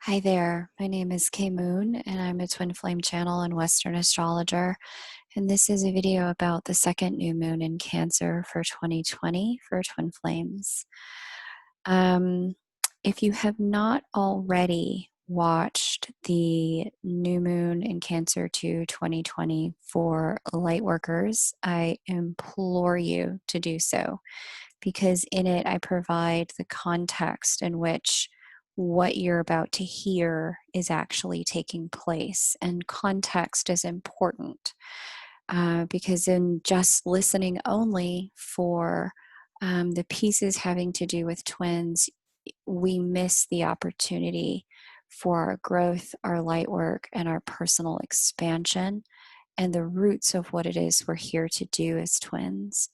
Hi there, my name is Kay Moon and I'm a twin flame channel and Western astrologer. And this is a video about the second new moon in Cancer for 2020 for twin flames. Um, if you have not already watched the new moon in Cancer to 2020 for light workers, I implore you to do so because in it I provide the context in which what you're about to hear is actually taking place. And context is important because in just listening only for the pieces having to do with twins, we miss the opportunity for our growth, our light work, and our personal expansion, and the roots of what it is we're here to do as twins.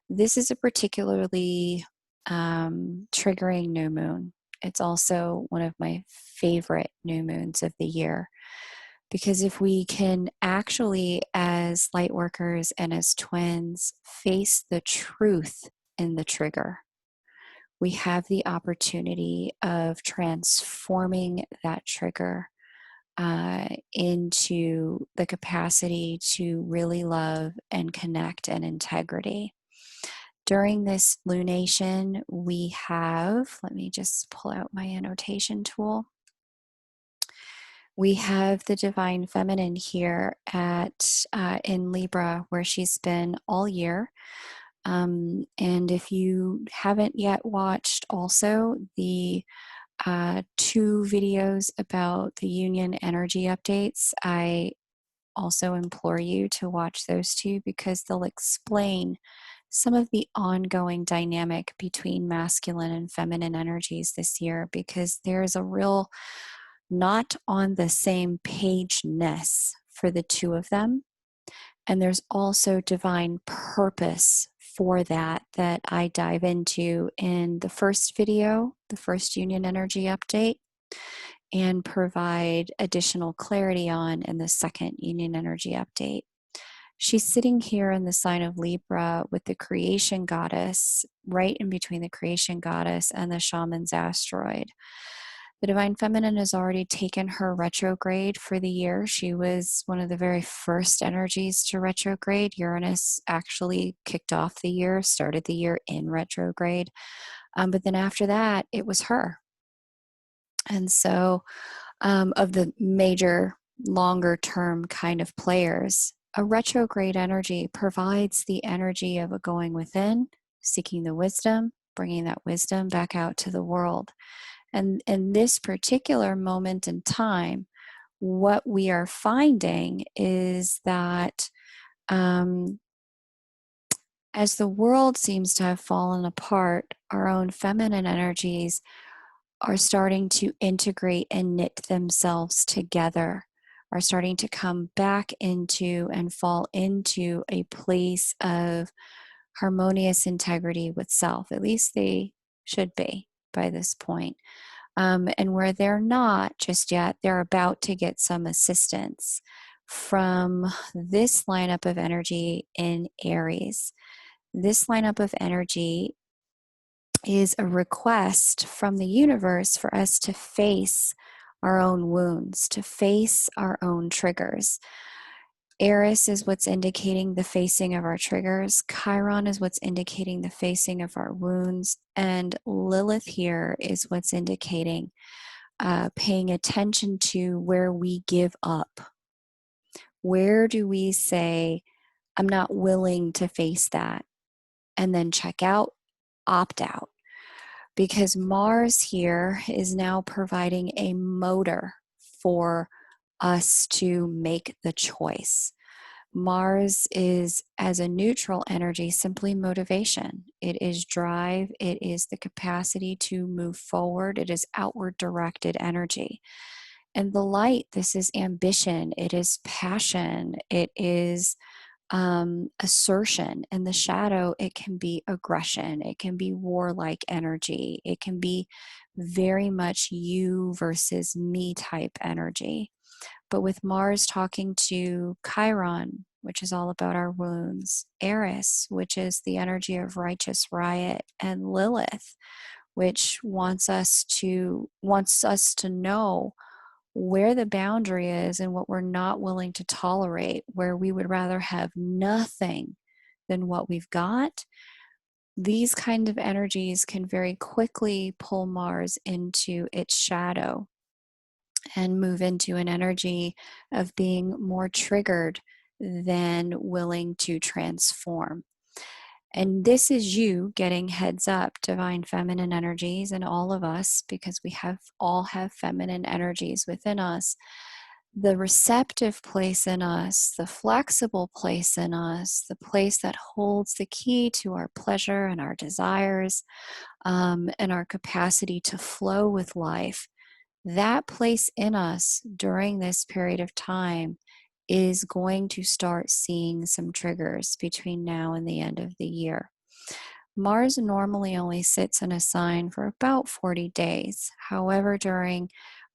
This is a particularly triggering new moon. It's also one of my favorite new moons of the year because if we can actually, as light workers and as twins, face the truth in the trigger, we have the opportunity of transforming that trigger into the capacity to really love and connect and integrity. During this lunation, we have, let me just pull out my annotation tool. We have the divine feminine here at in Libra, where she's been all year. And if you haven't yet watched also the two videos about the union energy updates, I also implore you to watch those two because they'll explain some of the ongoing dynamic between masculine and feminine energies this year, because there's a real not on the same page-ness for the two of them. And there's also divine purpose for that I dive into in the first video, the first union energy update, and provide additional clarity on in the second union energy update. She's sitting here in the sign of Libra with the creation goddess, right in between the creation goddess and the shaman's asteroid. The divine feminine has already taken her retrograde for the year. She was one of the very first energies to retrograde. Uranus actually kicked off the year, started the year in retrograde. But then after that, it was her. And so, of the major longer term kind of players, a retrograde energy provides the energy of a going within, seeking the wisdom, bringing that wisdom back out to the world. And in this particular moment in time, what we are finding is that as the world seems to have fallen apart, our own feminine energies are starting to integrate and knit themselves together, are starting to come back into and fall into a place of harmonious integrity with self. At least they should be by this point. And where they're not just yet, they're about to get some assistance from this lineup of energy in Aries. This lineup of energy is a request from the universe for us to face our own wounds, to face our own triggers. Eris is what's indicating the facing of our triggers. Chiron is what's indicating the facing of our wounds. And Lilith here is what's indicating paying attention to where we give up. Where do we say, I'm not willing to face that? And then check out, opt out. Because Mars here is now providing a motor for us to make the choice. Mars is, as a neutral energy, simply motivation. It is drive. It is the capacity to move forward. It is outward directed energy. And the light, this is ambition. It is passion. It is assertion. And the shadow, it can be aggression. It can be warlike energy. It can be very much you versus me type energy. But with Mars talking to Chiron, which is all about our wounds, Eris, which is the energy of righteous riot, and Lilith, which wants us to know where the boundary is and what we're not willing to tolerate, where we would rather have nothing than what we've got. These kind of energies can very quickly pull Mars into its shadow and move into an energy of being more triggered than willing to transform. And this is you getting heads up, divine feminine energies, and all of us, because we all have feminine energies within us. The receptive place in us, the flexible place in us, the place that holds the key to our pleasure and our desires, and our capacity to flow with life, that place in us during this period of time is going to start seeing some triggers between now and the end of the year. Mars normally only sits in a sign for about 40 days. However, during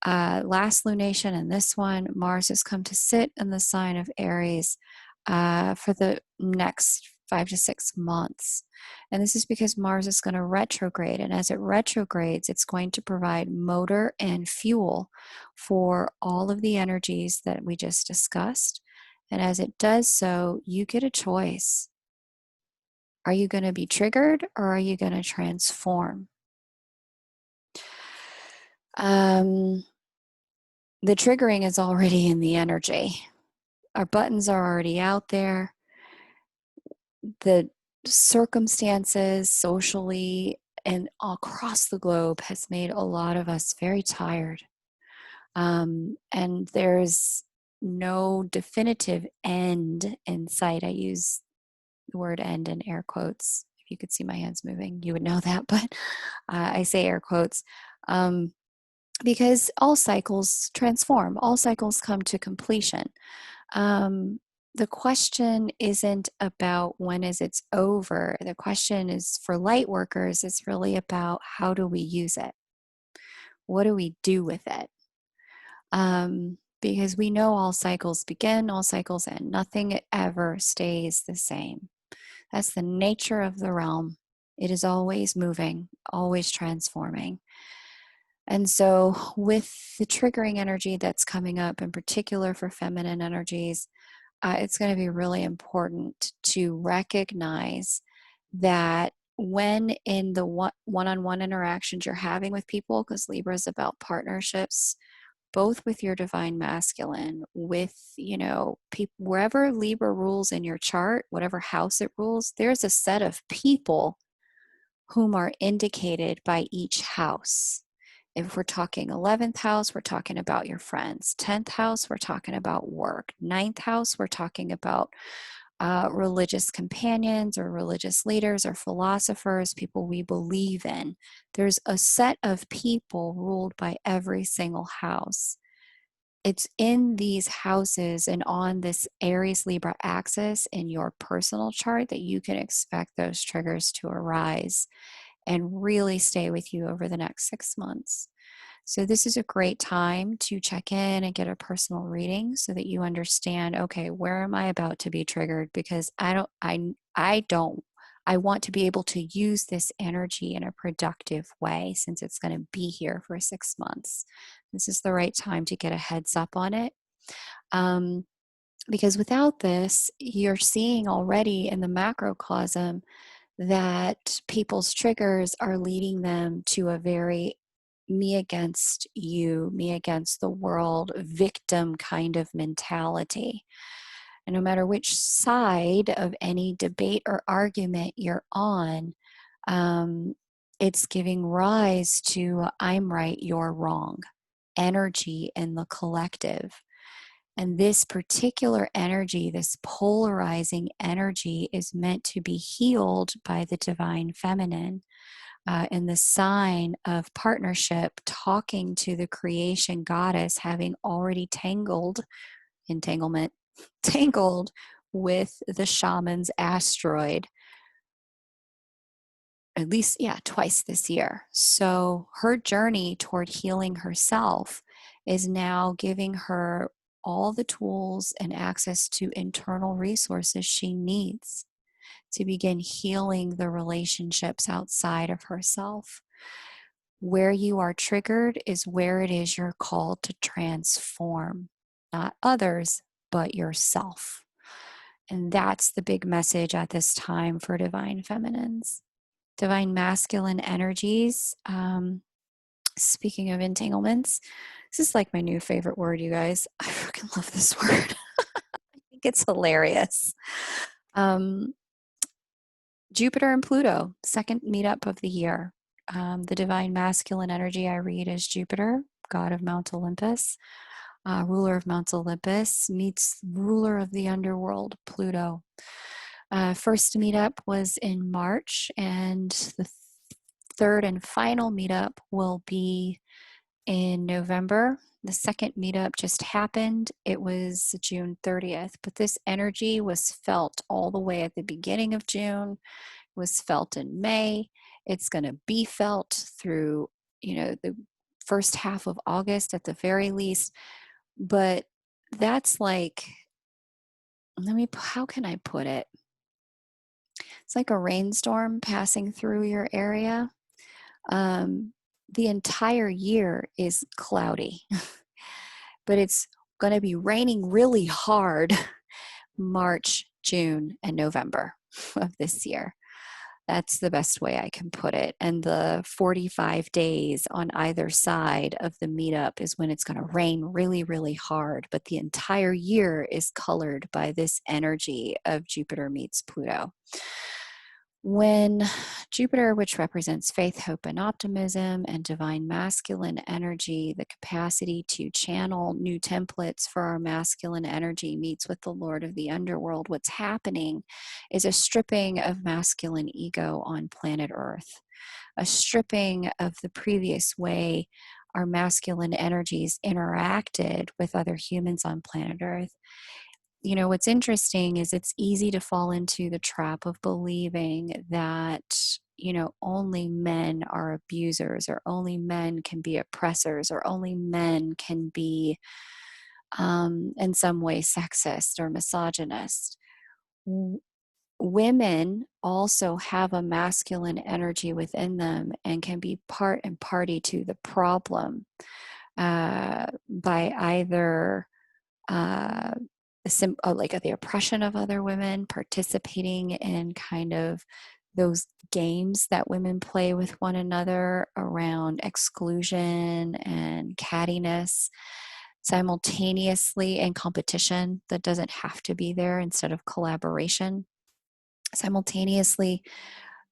last lunation and this one, Mars has come to sit in the sign of Aries for the next 5 to 6 months. And this is because Mars is going to retrograde. And as it retrogrades, it's going to provide motor and fuel for all of the energies that we just discussed. And as it does so, you get a choice. Are you going to be triggered or are you going to transform? The triggering is already in the energy. Our buttons are already out there. The circumstances socially and across the globe has made a lot of us very tired. And there's no definitive end in sight. I use the word end in air quotes. If you could see my hands moving, you would know that, but I say air quotes because all cycles transform, all cycles come to completion. The question isn't about when is it's over. The question is for light workers, it's really about how do we use it? What do we do with it? Because we know all cycles begin, all cycles end. Nothing ever stays the same. That's the nature of the realm. It is always moving, always transforming. And so, with the triggering energy that's coming up, in particular for feminine energies, it's going to be really important to recognize that when in the one-on-one interactions you're having with people, because Libra is about partnerships, both with your divine masculine, with, people, wherever Libra rules in your chart, whatever house it rules, there's a set of people whom are indicated by each house. If we're talking 11th house, we're talking about your friends. 10th house, we're talking about work. 9th house, we're talking about religious companions or religious leaders or philosophers, people we believe in. There's a set of people ruled by every single house. It's in these houses and on this Aries Libra axis in your personal chart that you can expect those triggers to arise and really stay with you over the next 6 months. So this is a great time to check in and get a personal reading so that you understand, okay, where am I about to be triggered? Because I want to be able to use this energy in a productive way since it's going to be here for 6 months. This is the right time to get a heads up on it. Because without this, you're seeing already in the macrocosm that people's triggers are leading them to a very me against you, me against the world, victim kind of mentality. And no matter which side of any debate or argument you're on, it's giving rise to I'm right, you're wrong energy in the collective. And this particular energy, this polarizing energy, is meant to be healed by the divine feminine. In the sign of partnership, talking to the creation goddess, having already tangled with the shaman's asteroid, at least, twice this year. So her journey toward healing herself is now giving her all the tools and access to internal resources she needs to begin healing the relationships outside of herself. Where you are triggered is where it is you're called to transform, not others, but yourself. And that's the big message at this time for divine feminines. Divine masculine energies. Speaking of entanglements, this is like my new favorite word, you guys. I freaking love this word. I think it's hilarious. Jupiter and Pluto, second meetup of the year. The divine masculine energy I read is Jupiter, god of Mount Olympus, ruler of Mount Olympus, meets ruler of the underworld, Pluto. First meetup was in March, and the third and final meetup will be in November. The second meetup just happened. It was June 30th, but this energy was felt all the way at the beginning of June, was felt in May. It's going to be felt through, the first half of August at the very least. But that's like, how can I put it? It's like a rainstorm passing through your area. The entire year is cloudy, but it's going to be raining really hard March, June, and November of this year. That's the best way I can put it. And the 45 days on either side of the meetup is when it's going to rain really, really hard. But the entire year is colored by this energy of Jupiter meets Pluto. When Jupiter, which represents faith, hope, and optimism, and divine masculine energy, the capacity to channel new templates for our masculine energy, meets with the Lord of the underworld, what's happening is a stripping of masculine ego on planet Earth, a stripping of the previous way our masculine energies interacted with other humans on planet Earth. What's interesting is it's easy to fall into the trap of believing that, only men are abusers, or only men can be oppressors, or only men can be, in some way, sexist or misogynist. Women also have a masculine energy within them and can be part and party to the problem by either like the oppression of other women, participating in kind of those games that women play with one another around exclusion and cattiness, simultaneously, in competition that doesn't have to be there, instead of collaboration. Simultaneously,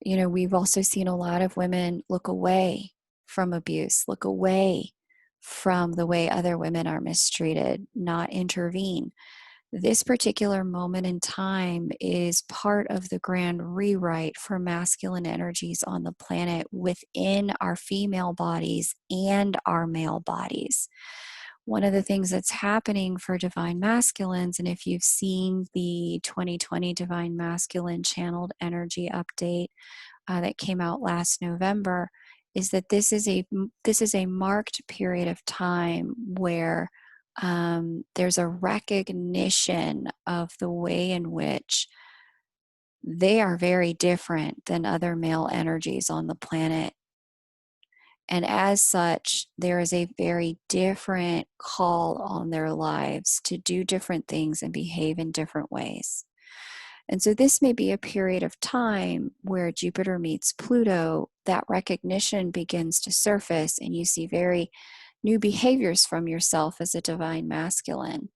we've also seen a lot of women look away from abuse, look away from the way other women are mistreated, not intervene. This particular moment in time is part of the grand rewrite for masculine energies on the planet within our female bodies and our male bodies. One of the things that's happening for divine masculines, and if you've seen the 2020 divine masculine channeled energy update that came out last November, is that this is a marked period of time where there's a recognition of the way in which they are very different than other male energies on the planet. And as such, there is a very different call on their lives to do different things and behave in different ways. And so this may be a period of time where Jupiter meets Pluto, that recognition begins to surface, and you see very new behaviors from yourself as a divine masculine.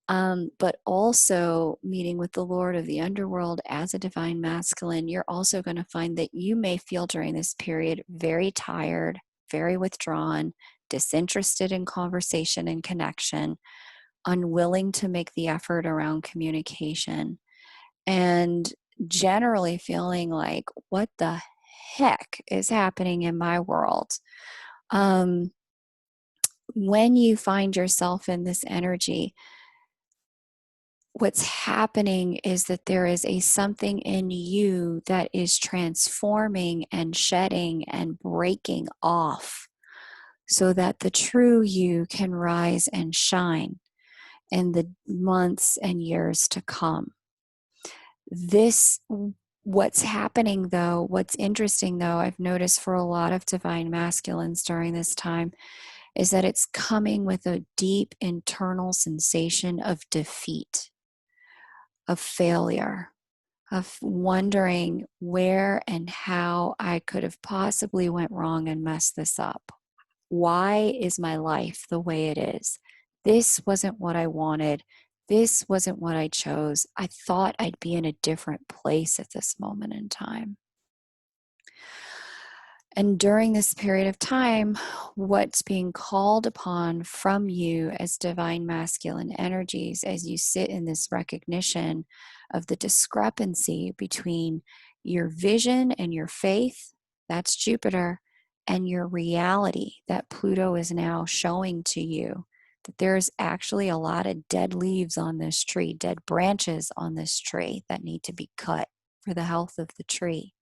But also meeting with the Lord of the underworld as a divine masculine, you're also going to find that you may feel during this period very tired, very withdrawn, disinterested in conversation and connection, unwilling to make the effort around communication, and generally feeling like, what the heck is happening in my world? When you find yourself in this energy, what's happening is that there is something in you that is transforming and shedding and breaking off, so that the true you can rise and shine in the months and years to come. This What's happening though, what's interesting though, I've noticed for a lot of divine masculines during this time is that it's coming with a deep internal sensation of defeat, of failure, of wondering where and how I could have possibly went wrong and messed this up. Why is my life the way it is? This wasn't what I wanted. This wasn't what I chose. I thought I'd be in a different place at this moment in time. And during this period of time, what's being called upon from you as divine masculine energies as you sit in this recognition of the discrepancy between your vision and your faith, that's Jupiter, and your reality that Pluto is now showing to you, that there's actually a lot of dead leaves on this tree, dead branches on this tree that need to be cut for the health of the tree.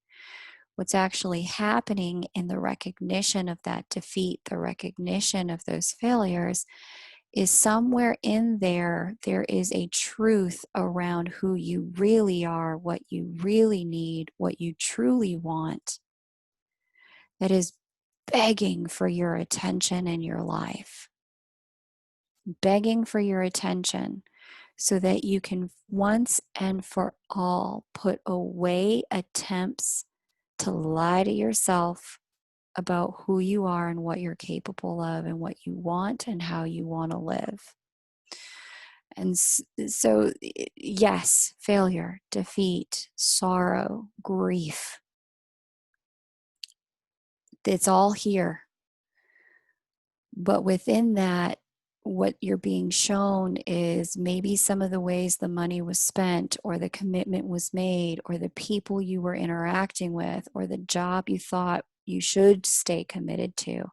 What's actually happening in the recognition of that defeat, the recognition of those failures, is somewhere in there, there is a truth around who you really are, what you really need, what you truly want, that is begging for your attention in your life, begging for your attention so that you can once and for all put away attempts to lie to yourself about who you are and what you're capable of and what you want and how you want to live. And so, yes, failure, defeat, sorrow, grief, it's all here. But within that, what you're being shown is maybe some of the ways the money was spent, or the commitment was made, or the people you were interacting with, or the job you thought you should stay committed to.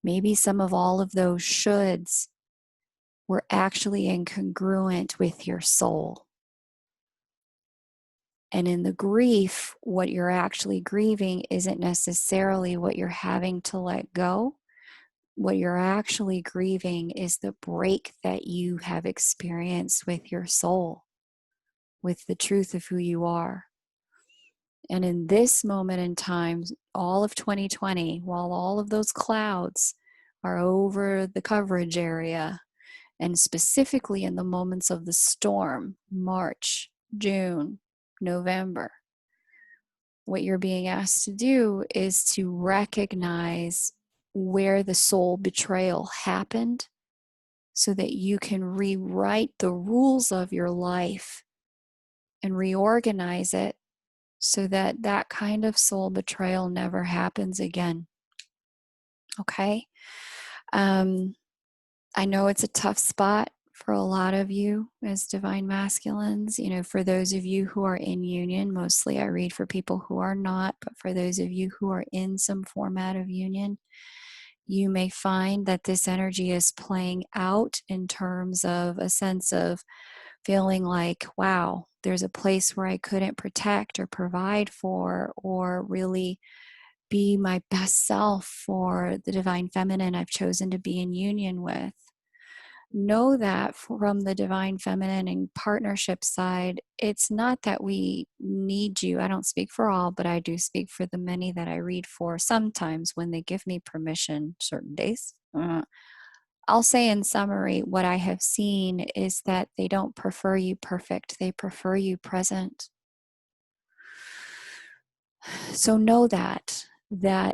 Maybe some of all of those shoulds were actually incongruent with your soul. And in the grief, what you're actually grieving isn't necessarily what you're having to let go. What you're actually grieving is the break that you have experienced with your soul, with the truth of who you are. And in this moment in time, all of 2020, while all of those clouds are over the coverage area, and specifically in the moments of the storm, March, June, November, what you're being asked to do is to recognize where the soul betrayal happened so that you can rewrite the rules of your life and reorganize it so that that kind of soul betrayal never happens again. Okay? I know it's a tough spot for a lot of you as divine masculines. You know, for those of you who are in union, mostly I read for people who are not, but for those of you who are in some format of union, you may find that this energy is playing out in terms of a sense of feeling like, wow, there's a place where I couldn't protect or provide for or really be my best self for the divine feminine I've chosen to be in union with. Know that from the divine feminine and partnership side, it's not that we need you. I don't speak for all, but I do speak for the many that I read for sometimes when they give me permission certain days. I'll say in summary, what I have seen is that they don't prefer you perfect. They prefer you present. So know that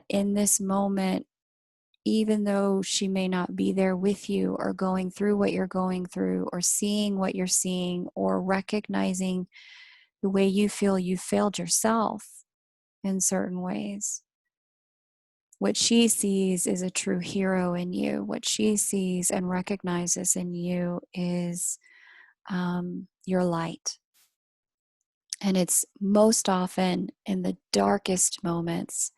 in this moment, even though she may not be there with you or going through what you're going through or seeing what you're seeing or recognizing the way you feel you failed yourself in certain ways, what she sees is a true hero in you. What she sees and recognizes in you is your light. And it's most often in the darkest moments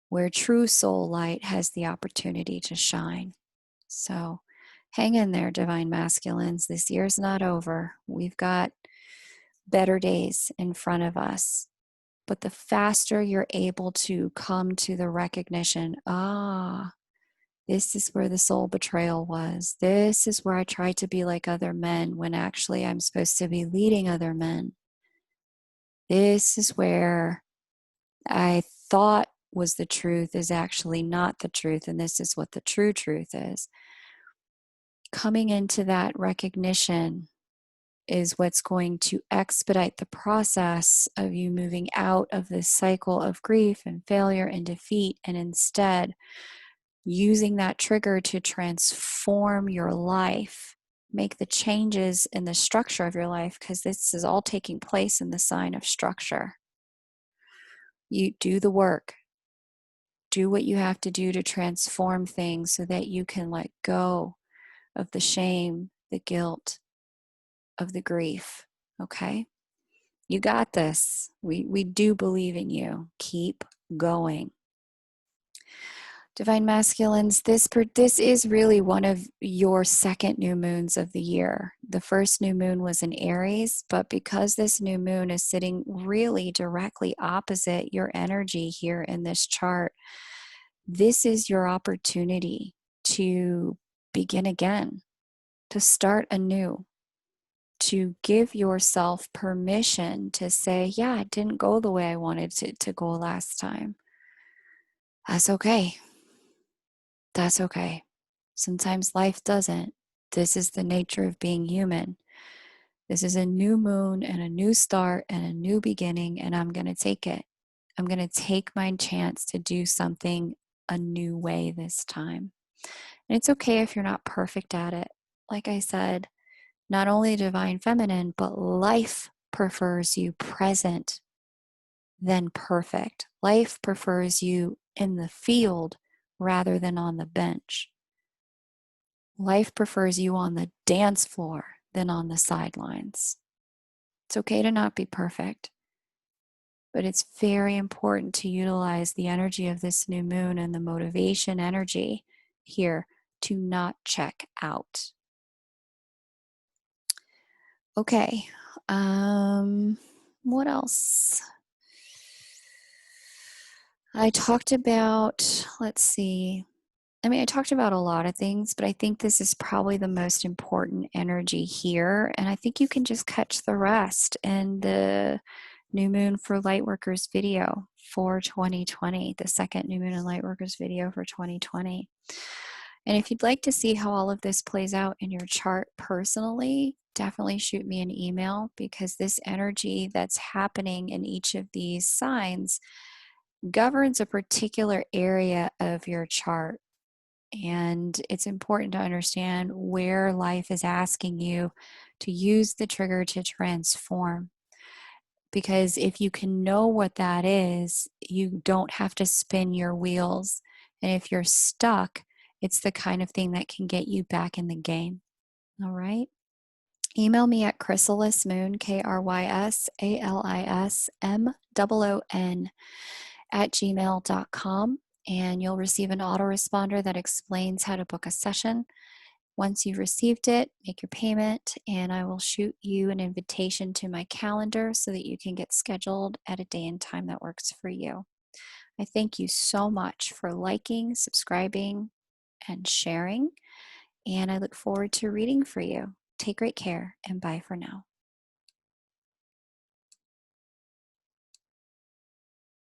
where true soul light has the opportunity to shine. So hang in there, divine masculines. This year's not over. We've got better days in front of us. But the faster you're able to come to the recognition, this is where the soul betrayal was. This is where I tried to be like other men when actually I'm supposed to be leading other men. This is where I thought was the truth is actually not the truth, and this is what the true truth is. Coming into that recognition is what's going to expedite the process of you moving out of this cycle of grief and failure and defeat, and instead using that trigger to transform your life, make the changes in the structure of your life, because this is all taking place in the sign of structure. You do the work, do what you have to do to transform things so that you can let go of the shame, the guilt, of the grief. Okay? You got this. We do believe in you. Keep going. Divine Masculines, this is really one of your second new moons of the year. The first new moon was in Aries, but because this new moon is sitting really directly opposite your energy here in this chart, this is your opportunity to begin again, to start anew, to give yourself permission to say, yeah, it didn't go the way I wanted it to go last time. That's okay. That's okay. Sometimes life doesn't. This is the nature of being human. This is a new moon and a new start and a new beginning, and I'm going to take it. I'm going to take my chance to do something a new way this time. And it's okay if you're not perfect at it. Like I said, not only divine feminine, but life prefers you present than perfect. Life prefers you in the field rather than on the bench. Life prefers you on the dance floor than on the sidelines. It's okay to not be perfect, but it's very important to utilize the energy of this new moon and the motivation energy here to not check out. Okay, what else? I talked about, let's see. I talked about a lot of things, but I think this is probably the most important energy here. And I think you can just catch the rest in the New Moon for Lightworkers video for 2020, the second New Moon and Lightworkers video for 2020. And if you'd like to see how all of this plays out in your chart personally, definitely shoot me an email, because this energy that's happening in each of these signs governs a particular area of your chart. And it's important to understand where life is asking you to use the trigger to transform. Because if you can know what that is, you don't have to spin your wheels. And if you're stuck, it's the kind of thing that can get you back in the game. All right? Email me at chrysalismoon, KRYSALISMOON @gmail.com, and you'll receive an autoresponder that explains how to book a session. Once you've received it, make your payment, and I will shoot you an invitation to my calendar so that you can get scheduled at a day and time that works for you. I thank you so much for liking, subscribing, and sharing, and I look forward to reading for you. Take great care, and bye for now.